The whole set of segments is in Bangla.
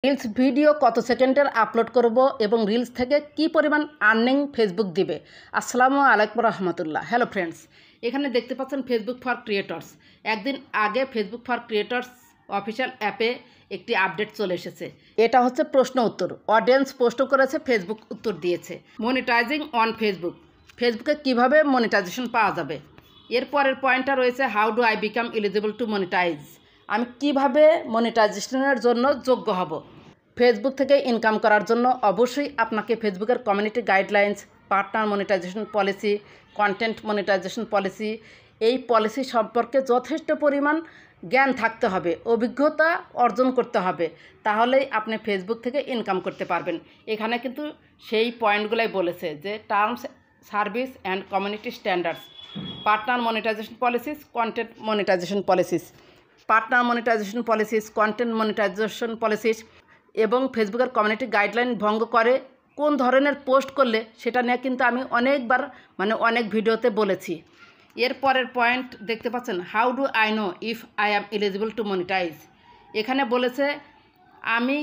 রিলস ভিডিও কত সেকেন্ডের আপলোড করব এবং রিলস থেকে কি পরিমাণ আর্নিং ফেসবুক দিবে। আসসালামু আলাইকুম রহমতুল্লাহ। হ্যালো ফ্রেন্ডস, এখানে দেখতে পাচ্ছেন ফেসবুক ফর ক্রিয়েটর্স। একদিন আগে ফেসবুক ফর ক্রিয়েটর্স অফিসিয়াল অ্যাপে একটি আপডেট চলে এসেছে। এটা হচ্ছে প্রশ্ন উত্তর। অডিয়েন্স পোস্ট করেছে, ফেসবুক উত্তর দিয়েছে। মনিটাইজিং অন ফেসবুক, ফেসবুকে কিভাবে মনিটাইজেশন পাওয়া যাবে। এরপরের পয়েন্টটা রয়েছে how do I become eligible to monetize, আমি কিভাবে মনিটাইজেশনের জন্য যোগ্য হব। ফেসবুক থেকে ইনকাম করার জন্য অবশ্যই আপনাকে ফেসবুকের community guidelines, partner monetization policy, content monetization policy, এই পলিসি সম্পর্কে যথেষ্ট পরিমাণ জ্ঞান থাকতে হবে, অভিজ্ঞতা অর্জন করতে হবে, তাহলেই আপনি ফেসবুক থেকে ইনকাম করতে পারবেন। এখানে কিন্তু সেই পয়েন্টগুলাই বলেছে যে terms, service and community standards, partner monetization policies, content monetization policies, partner monetization policies, content monetization policies এবং ফেসবুকের কমিউনিটি গাইডলাইন ভঙ্গ করে কোন ধরনের পোস্ট করলে সেটা নিয়ে কিন্তু আমি অনেকবার অনেক ভিডিওতে বলেছি। এরপরের পয়েন্ট দেখতে পাচ্ছেন how do I know if I am eligible to monetize. এখানে বলেছে আমি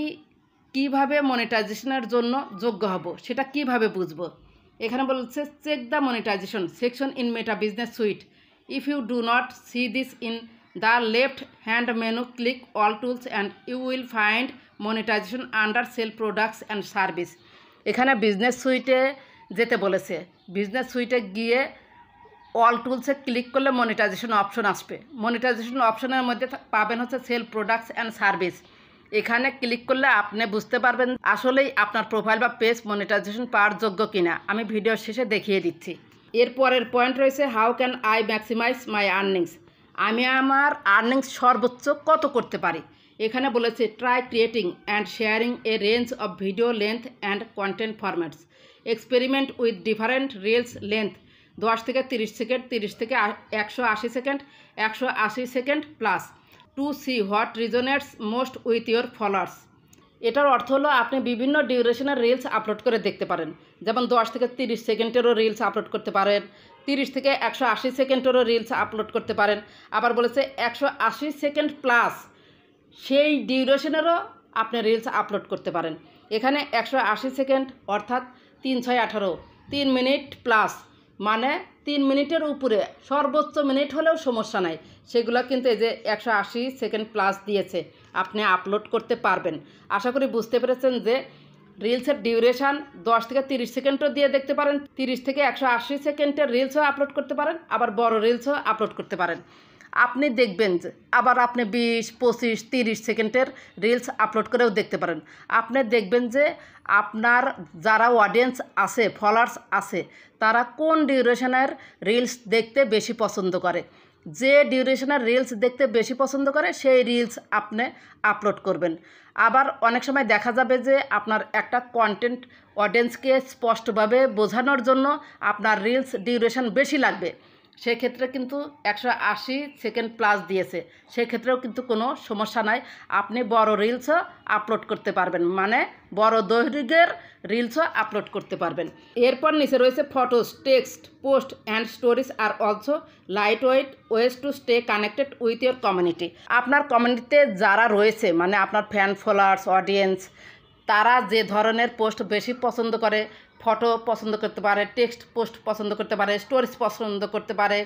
কিভাবে মনিটাইজেশনের জন্য যোগ্য হব, সেটা কিভাবে বুঝবো। এখানে বলেছে check the monetization section in Meta business suite. If you do not see this in the left hand menu, click all tools and you will find monetization under sell products and service. এখানে বিজনেস সুইটে যেতে বলেছে। বিজনেস সুইটে গিয়ে অল টুলসে ক্লিক করলে মনিটাইজেশন অপশন আসবে। মনিটাইজেশন অপশনের মধ্যে পাবেন হচ্ছে সেল প্রোডাক্টস অ্যান্ড সার্ভিস। এখানে ক্লিক করলে আপনি বুঝতে পারবেন আসলেই আপনার প্রোফাইল বা পেজ মনিটাইজেশন পাওয়ার যোগ্য কিনা। আমি ভিডিওর শেষে দেখিয়ে দিচ্ছি। এরপরের পয়েন্ট রয়েছে how can I maximise my earnings, আমি আমার আর্নিংস সর্বোচ্চ কত করতে পারি। এখানে বলেছে try creating and sharing a range of video length and content formats, experiment with different reels length 10 থেকে 30 সেকেন্ড, 30 থেকে 180 second, 180 second plus, to see what resonates most with your followers. এটার অর্থ হলো আপনি বিভিন্ন ডিউরেশনের রিলস আপলোড করে দেখতে পারেন। যেমন 10 থেকে 30 সেকেন্ডেরও রিলস আপলোড করতে পারেন, 30 থেকে 180 সেকেন্ডেরও রিলস আপলোড করতে পারেন। আবার বলেছে 180 সেকেন্ড প্লাস সেই ডিউরেশনেরও আপনি রিলস আপলোড করতে পারেন। এখানে 180 সেকেন্ড অর্থাৎ 3 6 18, 3 মিনিট প্লাস, মানে 3 মিনিটের উপরে, সর্বোচ্চ মিনিট হলেও সমস্যা নাই। সেগুলো কিন্তু এই যে 180 সেকেন্ড প্লাস দিয়েছে, আপনি আপলোড করতে পারবেন। আশা করি বুঝতে পেরেছেন যে রিলসের ডিউরেশান 10 থেকে 30 সেকেন্ডও দিয়ে দেখতে পারেন, 30 থেকে 180 সেকেন্ডের রিলসও আপলোড করতে পারেন, আবার বড় রিলসও আপলোড করতে পারেন। আপনি দেখবেন যে আবার আপনি 20, 25, 30 সেকেন্ডের রিলস আপলোড করেও দেখতে পারেন। আপনি দেখবেন যে আপনার যারা অডিয়েন্স আছে, ফলোয়ার্স আছে, তারা কোন ডিউরেশনের রিলস দেখতে বেশি পছন্দ করে। যে ডিউরেশনের রিলস দেখতে বেশি পছন্দ করে সেই রিলস আপনি আপলোড করবেন। আবার অনেক সময় দেখা যাবে যে আপনার একটা কন্টেন্ট অডিয়েন্সকে স্পষ্টভাবে বোঝানোর জন্য আপনার রিলস ডিউরেশন বেশি লাগবে, সেক্ষেত্রে কিন্তু 180 সেকেন্ড প্লাস দিয়েছে, সেক্ষেত্রেও কিন্তু কোনো সমস্যা নাই। আপনি বড় রিলসও আপলোড করতে পারবেন, মানে বড় দৈর্ঘ্যের রিলসও আপলোড করতে পারবেন। এরপর নিচে রয়েছে photos, text, post and stories are also light weight ways to stay connected with your community. আপনার কমিউনিটিতে যারা রয়েছে, মানে আপনার ফ্যান, ফলোয়ার্স, অডিয়েন্স, তারা যে ধরনের পোস্ট বেশি পছন্দ করে, ফটো পছন্দ করতে পারে, টেক্সট পোস্ট পছন্দ করতে পারে, স্টোরিজ পছন্দ করতে পারে,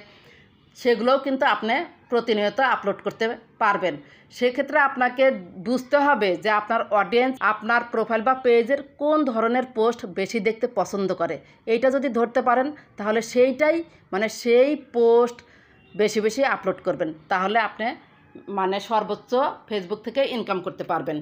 সেগুলোও কিন্তু আপনি প্রতিনিয়ত আপলোড করতে পারবেন। সেক্ষেত্রে আপনাকে বুঝতে হবে যে আপনার অডিয়েন্স আপনার প্রোফাইল বা পেজের কোন ধরনের পোস্ট বেশি দেখতে পছন্দ করে। এইটা যদি ধরতে পারেন তাহলে সেইটাই সেই পোস্ট বেশি বেশি আপলোড করবেন, তাহলে আপনি সর্বোচ্চ ফেসবুক থেকে ইনকাম করতে পারবেন।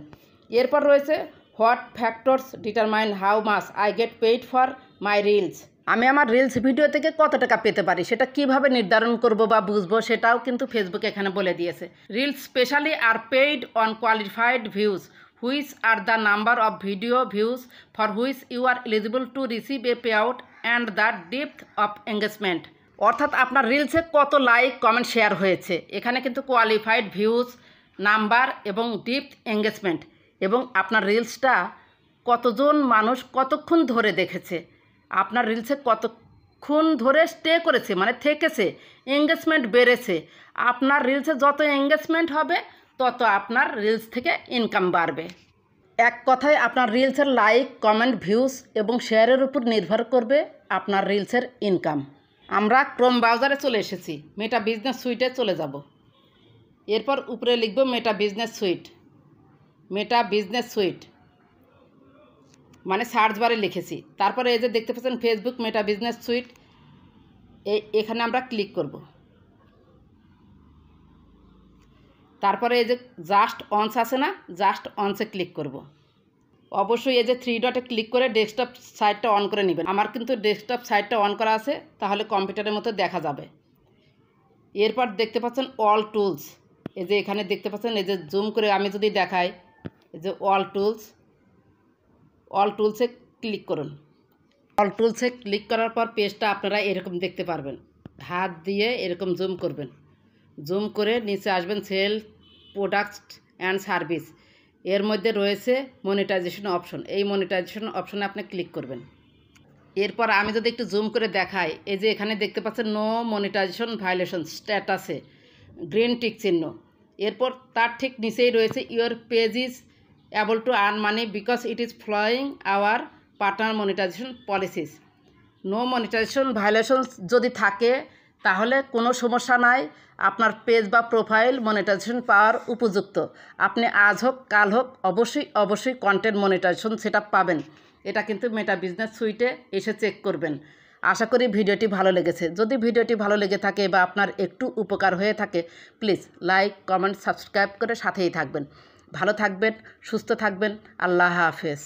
এরপর রয়েছে what factors determine how much I get paid for my reels, আমি আমার রিলস ভিডিও থেকে কত টাকা পেতে পারি সেটা কিভাবে নির্ধারণ করব বা বুঝবো, সেটাও কিন্তু ফেসবুক এখানে বলে দিয়েছে। Reels specially are paid on qualified views which are the number of video views for which you are eligible to receive a payout and the depth of engagement, অর্থাৎ আপনার রিলসে কত লাইক, কমেন্ট, শেয়ার হয়েছে। এখানে কিন্তু কোয়ালিফাইড ভিউজ, নাম্বার এবং ডেপথ এঙ্গেজমেন্ট, এবং আপনার রিলসটা কতজন মানুষ কতক্ষণ ধরে দেখেছে, আপনার রিলসে কতক্ষণ ধরে স্টে করেছে, থেকেছে, এঙ্গেজমেন্ট বেড়েছে। আপনার রিলসে যত এঙ্গেজমেন্ট হবে তত আপনার রিলস থেকে ইনকাম বাড়বে। এক কথায় আপনার রিলসের লাইক, কমেন্ট, ভিউজ এবং শেয়ারের উপর নির্ভর করবে আপনার রিলসের ইনকাম। আমরা ক্রোম ব্রাউজারে চলে এসেছি, মেটা বিজনেস সুইটে চলে যাব। এরপর উপরে লিখব মেটা বিজনেস সুইট। মেটা বিজনেস সুইট মানে সার্চ বারে লিখেছি। তারপরে এই যে দেখতে পাচ্ছেন ফেসবুক মেটা বিজনেস সুইট, এখানে আমরা ক্লিক করব। তারপরে এই যে জাস্ট অনস আছে না, জাস্ট অনসে ক্লিক করব। অবশ্যই এই যে 3 ডটে ক্লিক করে ডেস্কটপ সাইটটা অন করে নেবেন। আমার কিন্তু ডেস্কটপ সাইটটা অন করা আছে, তাহলে কম্পিউটারের মতো দেখা যাবে। এরপর দেখতে পাচ্ছেন অল টুলস, এই যে এখানে দেখতে পাচ্ছেন, এই যে জুম করে আমি যদি দেখাই, এই যে অল টুলসে ক্লিক করুন। অল টুলসে ক্লিক করার পর পেজটা আপনারা এরকম দেখতে পারবেন। হাত দিয়ে এরকম জুম করবেন, জুম করে নিচে আসবেন সেল প্রোডাক্ট অ্যান্ড সার্ভিস। এর মধ্যে রয়েছে মনিটাইজেশন অপশন, এই মনিটাইজেশন অপশনে আপনি ক্লিক করবেন। এরপর আমি যদি একটু জুম করে দেখাই, এই যে এখানে দেখতে পাচ্ছেন নো মনিটাইজেশন ভায়োলেশন স্ট্যাটাসে গ্রিন টিক চিহ্ন। এরপর তার ঠিক নিচেই রয়েছে your page is able to earn money because it is following our partner monetization policies. No monetization violation যদি থাকে তাহলে কোনো সমস্যা নাই, আপনার পেজ বা প্রোফাইল মনিটাইজেশন পাওয়ার উপযুক্ত। আপনি আজ হোক কাল হোক অবশ্যই কন্টেন্ট মনিটাইজেশন সেটআপ পাবেন। এটা কিন্তু মেটা বিজনেস সুইটে এসে চেক করবেন। আশা করি ভিডিওটি ভালো লেগেছে। যদি ভিডিওটি ভালো লেগে থাকে বা আপনার একটু উপকার হয়ে থাকে, প্লিজ লাইক, কমেন্ট, সাবস্ক্রাইব করে সাথেই থাকবেন। ভালো থাকবেন, সুস্থ থাকবেন। আল্লাহ হাফেজ।